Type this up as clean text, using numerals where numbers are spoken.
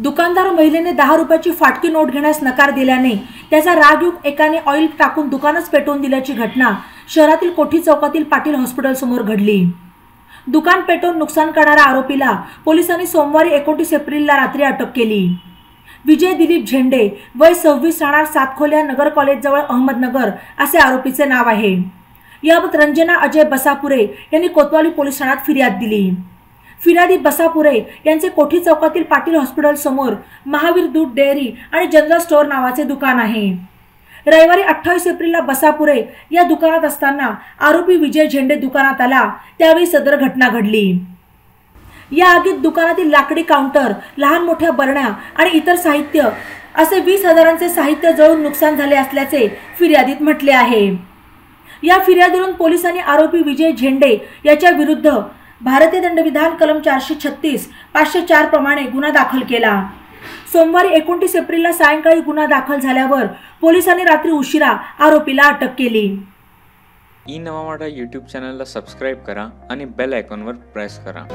दुकानदार महिलेने 10 रुपयाची फाटकी नोट घेण्यास नकार दिल्याने त्याचा राग येऊन एकाने ऑइल टाकून दुकानच पेटवून दिल्याची घटना शहरातील कोठी चौकातील पाटील हॉस्पिटल समोर घडली। दुकान पेटवून नुकसान करणाऱ्या आरोपीला पोलिसांनी सोमवारी 29 एप्रिलला रात्री अटक केली। विजय दिलीप झेंडे वय 26 राहणार सातखोल्या नगर कॉलेज जवळ अहमदनगर असे आरोपीचे नाव आहे। याबाबत रंजना अजय बसापुरे यांनी कोतवाली पोलीस ठाण्यात फिर्याद दिली। फिर्यादी बसापुरे यांचे कोठी चौकातील पाटील हॉस्पिटल समोर महावीर दूध डेअरी आणि जनरल स्टोअर नावाचे दुकान आहे। रविवारी 28 एप्रिलला बसापुरे या दुकानात असताना आरोपी विजय झेंडे दुकानात आला, त्यावेळी सदर घटना घडली। या आगीत दुकानातील लाकडी काउंटर, लहान मोठ्या बरण्या आणि इतर साहित्य असे 20,000चे साहित्य जळून नुकसान झाले असल्याचे फिर्यादीत म्हटले आहे। या फिर्यादीवरून पोलिसांनी आरोपी विजय झेंडे याच्या विरुद्ध भारतीय दंडविधान कलम 436, 504 प्रमाणे गुन्हा दाखल केला। सोमवारी 29 एप्रिलला सायंकाळी गुन्हा दाखल झाल्यावर पोलिसांनी रात्री उशिरा आरोपीला अटक केली। ई नवा मराठा यूट्यूब चॅनलला सबस्क्राइब करा आणि बेल आयकॉनवर प्रेस करा।